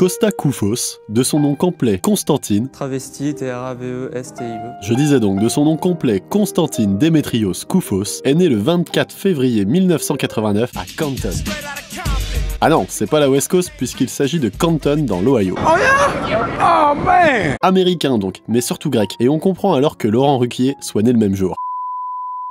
Costa Koufos, de son nom complet Constantine, Travesti, T-R-A-V-E-S-T-I-E. Je disais donc de son nom complet Constantine Démétrios Koufos, est né le 24 février 1989 à Canton. Ah non, c'est pas la West Coast puisqu'il s'agit de Canton dans l'Ohio. Oh yeah? Oh man! Américain donc, mais surtout grec, et on comprend alors que Laurent Ruquier soit né le même jour.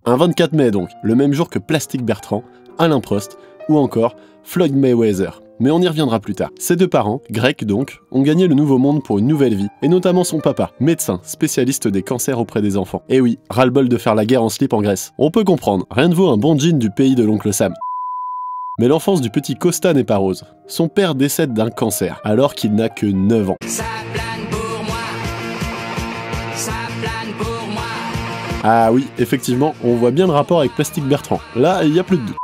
Un 24 mai donc, le même jour que Plastic Bertrand, Alain Prost ou encore Floyd Mayweather. Mais on y reviendra plus tard. Ses deux parents, grecs donc, ont gagné le Nouveau Monde pour une nouvelle vie, et notamment son papa, médecin, spécialiste des cancers auprès des enfants. Et oui, ras-le-bol de faire la guerre en slip en Grèce. On peut comprendre, rien ne vaut un bon jean du pays de l'oncle Sam. Mais l'enfance du petit Costa n'est pas rose. Son père décède d'un cancer, alors qu'il n'a que 9 ans. Ça plane pour moi. Ça plane pour moi. Ah oui, effectivement, on voit bien le rapport avec Plastic Bertrand. Là, il n'y a plus de doute.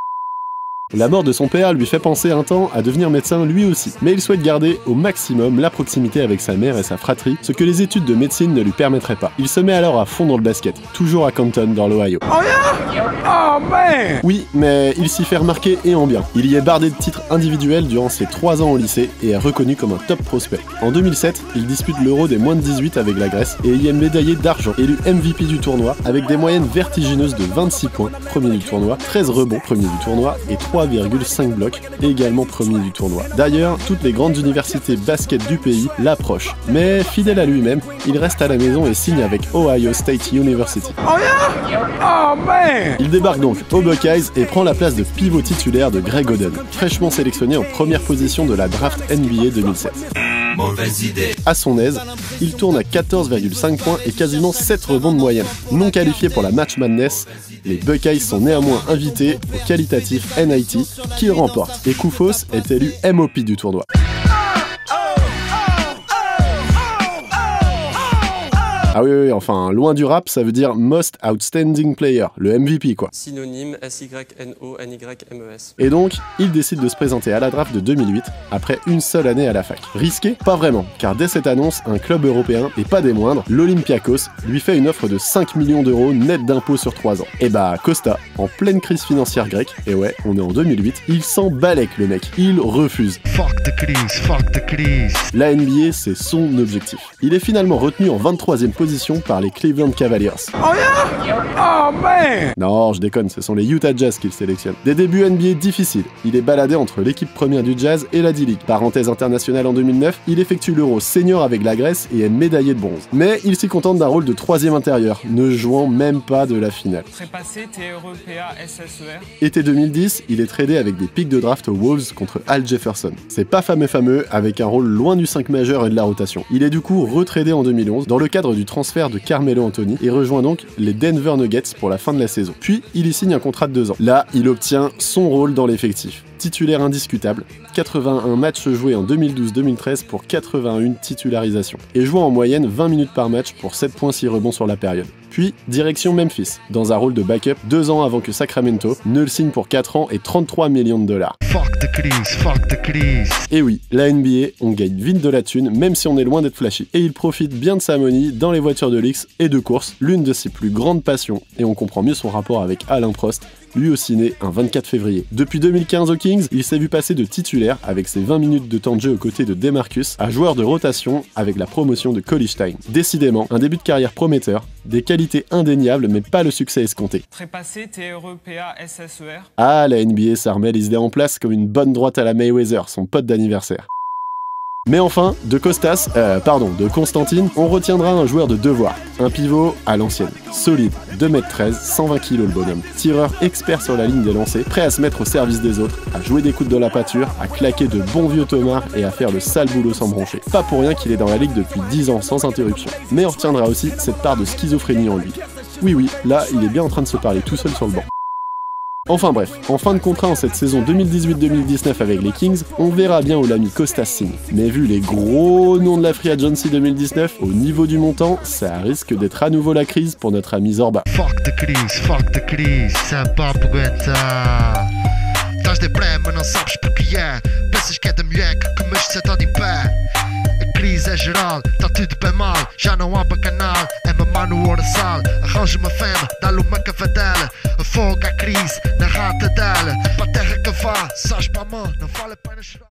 La mort de son père lui fait penser un temps à devenir médecin lui aussi, mais il souhaite garder au maximum la proximité avec sa mère et sa fratrie, ce que les études de médecine ne lui permettraient pas. Il se met alors à fond dans le basket, toujours à Canton dans l'Ohio. Oh yeah? Oh man! Oui, mais il s'y fait remarquer et en bien. Il y est bardé de titres individuels durant ses 3 ans au lycée et est reconnu comme un top prospect. En 2007, il dispute l'Euro des moins de 18 avec la Grèce et y est médaillé d'argent, élu MVP du tournoi avec des moyennes vertigineuses de 26 points, premier du tournoi, 13 rebonds, premier du tournoi et 3,5 blocs, également premier du tournoi. D'ailleurs, toutes les grandes universités basket du pays l'approchent. Mais fidèle à lui-même, il reste à la maison et signe avec Ohio State University. Oh yeah? Oh man! Il débarque donc aux Buckeyes et prend la place de pivot titulaire de Greg Oden, fraîchement sélectionné en première position de la draft NBA 2007. Mauvaise idée. À son aise, il tourne à 14,5 points et quasiment 7 rebonds de moyenne. Non qualifiés pour la Match Madness, les Buckeyes sont néanmoins invités au qualitatif NIT qu'ils remportent. Et Koufos est élu MOP du tournoi. Ah oui, enfin, loin du rap, ça veut dire Most Outstanding Player, le MVP quoi. Synonyme S-Y-N-O-N-Y-M-E-S. Et donc, il décide de se présenter à la draft de 2008, après une seule année à la fac. Risqué? Pas vraiment, car dès cette annonce, un club européen, et pas des moindres, l'Olympiakos, lui fait une offre de 5 millions d'euros net d'impôts sur 3 ans. Et bah, Costa, en pleine crise financière grecque, et ouais, on est en 2008, il s'en balèque le mec, il refuse. Fuck the crise. La NBA, c'est son objectif. Il est finalement retenu en 23e position par les Cleveland Cavaliers. Oh yeah? Oh man! Non, je déconne, ce sont les Utah Jazz qu'il sélectionne. Des débuts NBA difficiles. Il est baladé entre l'équipe première du Jazz et la D-League. Parenthèse internationale en 2009, il effectue l'Euro senior avec la Grèce et est médaillé de bronze. Mais il s'y contente d'un rôle de 3e intérieur, ne jouant même pas de la finale. Trépassé, T-R-E-P-A-S-S-E-R. Été 2010, il est tradé avec des pics de draft aux Wolves contre Al Jefferson. C'est pas fameux, avec un rôle loin du 5 majeur et de la rotation. Il est du coup retradé en 2011 dans le cadre du transfert de Carmelo Anthony et rejoint donc les Denver Nuggets pour la fin de la saison. Puis il y signe un contrat de 2 ans. Là, il obtient son rôle dans l'effectif. Titulaire indiscutable, 81 matchs joués en 2012-2013 pour 81 titularisations, et jouant en moyenne 20 minutes par match pour 7 points 6 rebonds sur la période. Puis, direction Memphis, dans un rôle de backup 2 ans avant que Sacramento ne le signe pour 4 ans et 33 millions de dollars. Fuck the crise. Et oui, la NBA, on gagne vite de la thune, même si on est loin d'être flashy. Et il profite bien de sa money dans les voitures de luxe et de course, l'une de ses plus grandes passions, et on comprend mieux son rapport avec Alain Prost, lui aussi né un 24 février. Depuis 2015 aux Kings, il s'est vu passer de titulaire avec ses 20 minutes de temps de jeu aux côtés de DeMarcus à joueur de rotation avec la promotion de College-Time. Décidément, un début de carrière prometteur, des qualités indéniables mais pas le succès escompté. Trépassé, T-R-E-P-A-S-S-E-R. Ah, la NBA, ça remet les idées en place comme une bonne droite à la Mayweather, son pote d'anniversaire. Mais enfin, de Constantine, on retiendra un joueur de devoir, un pivot à l'ancienne, solide, 2m13, 120 kg le bonhomme, tireur expert sur la ligne des lancers, prêt à se mettre au service des autres, à jouer des coudes de la pâture, à claquer de bons vieux tomards et à faire le sale boulot sans broncher. Pas pour rien qu'il est dans la ligue depuis 10 ans sans interruption. Mais on retiendra aussi cette part de schizophrénie en lui. Oui, là, il est bien en train de se parler tout seul sur le banc. Enfin bref, en fin de contrat en cette saison 2018-2019 avec les Kings, on verra bien où l'ami Costa signe. Mais vu les gros noms de la Free Agency 2019, au niveau du montant, ça risque d'être à nouveau la crise pour notre ami Zorba. Fuck the crise. Sympa poeta. Estás de prême, não sabes porque é. Pensas que é da mulher que comeste sentado em pé. A crise é geral, tá tudo bem mal. Já não há bacanal, é mamar no oraçal. Arranja uma fêmea, dá-lhe uma cavadela. Afoga a crise na rata dela. Para a terra que vá, sabes para a mão, não vale a pena chorar.